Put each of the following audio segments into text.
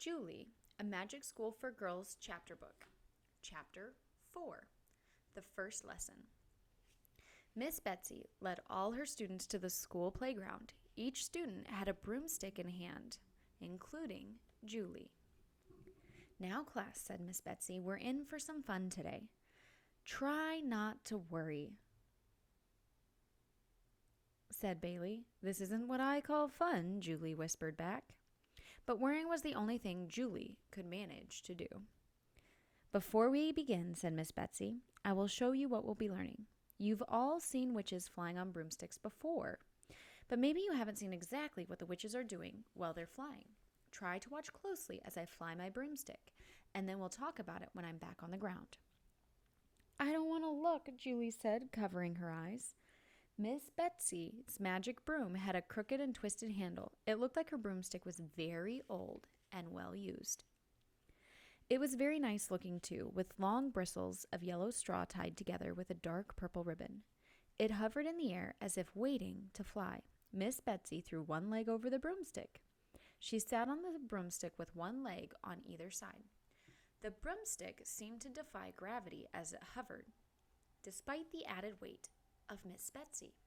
Julie, a Magic School for Girls chapter book. Chapter 4, The First Lesson. Miss Betsy led all her students to the school playground. Each student had a broomstick in hand, including Julie. "Now, class," said Miss Betsy, "we're in for some fun today. Try not to worry," said Bailey. "This isn't what I call fun," Julie whispered back. But worrying was the only thing Julie could manage to do. "Before we begin," said Miss Betsy, "I will show you what we'll be learning. You've all seen witches flying on broomsticks before, but maybe you haven't seen exactly what the witches are doing while they're flying. Try to watch closely as I fly my broomstick, and then we'll talk about it when I'm back on the ground." "I don't want to look," Julie said, covering her eyes. Miss Betsy's magic broom had a crooked and twisted handle. It looked like her broomstick was very old and well used. It was very nice looking too, with long bristles of yellow straw tied together with a dark purple ribbon. It hovered in the air as if waiting to fly. Miss Betsy threw one leg over the broomstick. She sat on the broomstick with one leg on either side. The broomstick seemed to defy gravity as it hovered, despite the added weight of Miss Betsy.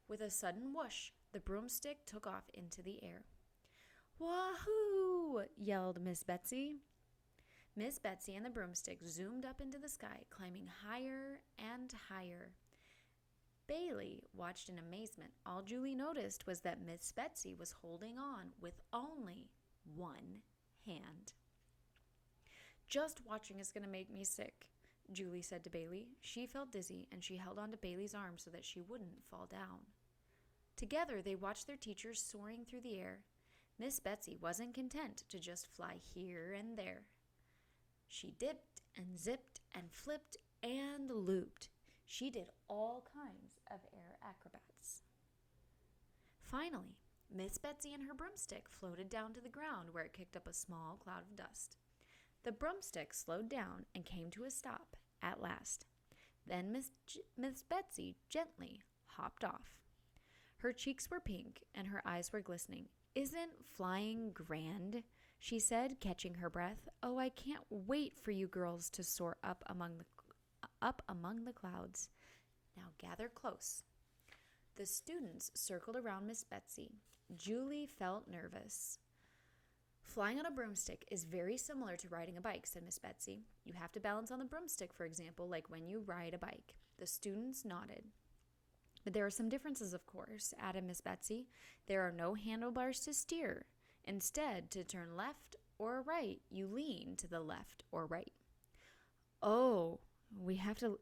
With a sudden whoosh, the broomstick took off into the air. "Wahoo!" yelled Miss Betsy. Miss Betsy and the broomstick zoomed up into the sky, climbing higher and higher. Bailey watched in amazement. All Julie noticed was that Miss Betsy was holding on with only one hand. "Just watching is going to make me sick," Julie said to Bailey. She felt dizzy, and she held onto Bailey's arm so that she wouldn't fall down. Together, they watched their teacher soaring through the air. Miss Betsy wasn't content to just fly here and there. She dipped and zipped and flipped and looped. She did all kinds of air acrobats. Finally, Miss Betsy and her broomstick floated down to the ground, where it kicked up a small cloud of dust. The broomstick slowed down and came to a stop at last. Then Miss Betsy gently hopped off. Her cheeks were pink and her eyes were glistening. "Isn't flying grand?" she said, catching her breath. "Oh, I can't wait for you girls to soar up among the clouds. Now gather close." The students circled around Miss Betsy. Julie felt nervous. "Flying on a broomstick is very similar to riding a bike," said Miss Betsy. "You have to balance on the broomstick, for example, like when you ride a bike." The students nodded. "But there are some differences, of course," added Miss Betsy. "There are no handlebars to steer. Instead, to turn left or right, you lean to the left or right." "Oh, we have to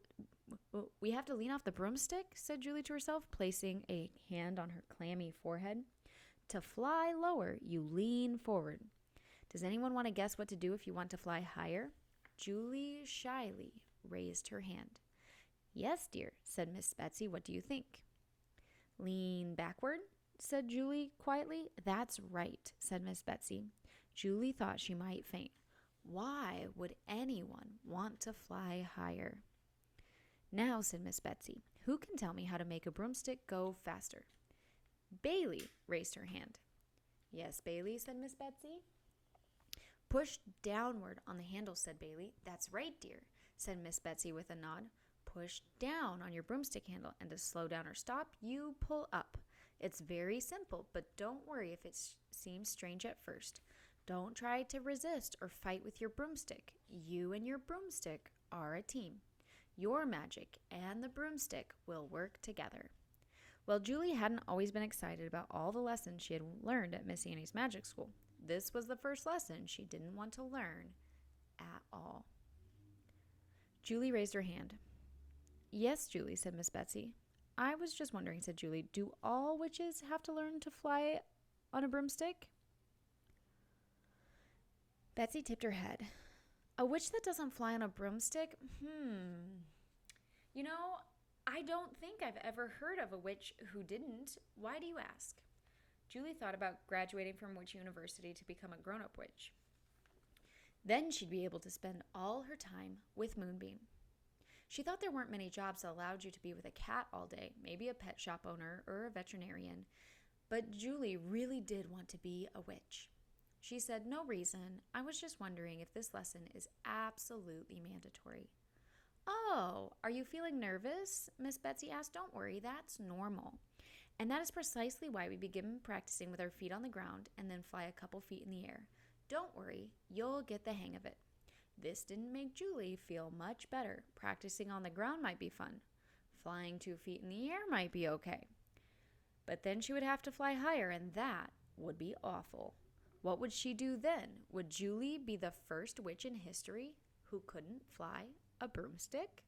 lean off the broomstick?" said Julie to herself, placing a hand on her clammy forehead. "To fly lower, you lean forward. Does anyone want to guess what to do if you want to fly higher?" Julie shyly raised her hand. "Yes, dear," said Miss Betsy. "What do you think?" "Lean backward," said Julie quietly. "That's right," said Miss Betsy. Julie thought she might faint. Why would anyone want to fly higher? "Now," said Miss Betsy, "who can tell me how to make a broomstick go faster?" Bailey raised her hand. "Yes, Bailey," said Miss Betsy. "Push downward on the handle," said Bailey. "That's right, dear," said Miss Betsy with a nod. "Push down on your broomstick handle, and to slow down or stop, you pull up. It's very simple, but don't worry if it seems strange at first. Don't try to resist or fight with your broomstick. You and your broomstick are a team. Your magic and the broomstick will work together." Well, Julie hadn't always been excited about all the lessons she had learned at Miss Annie's magic school. This was the first lesson she didn't want to learn at all. Julie raised her hand. "Yes, Julie," said Miss Betsy. "I was just wondering," said Julie, "do all witches have to learn to fly on a broomstick?" Betsy tipped her head. "A witch that doesn't fly on a broomstick? I don't think I've ever heard of a witch who didn't. Why do you ask?" Julie thought about graduating from Witch University to become a grown-up witch. Then she'd be able to spend all her time with Moonbeam. She thought there weren't many jobs that allowed you to be with a cat all day, maybe a pet shop owner or a veterinarian. But Julie really did want to be a witch. She said, "No reason. I was just wondering if this lesson is absolutely mandatory." "Oh, are you feeling nervous?" Miss Betsy asked. "Don't worry, that's normal. And that is precisely why we begin practicing with our feet on the ground and then fly a couple feet in the air. Don't worry, you'll get the hang of it." This didn't make Julie feel much better. Practicing on the ground might be fun. Flying 2 feet in the air might be okay. But then she would have to fly higher, and that would be awful. What would she do then? Would Julie be the first witch in history who couldn't fly a broomstick?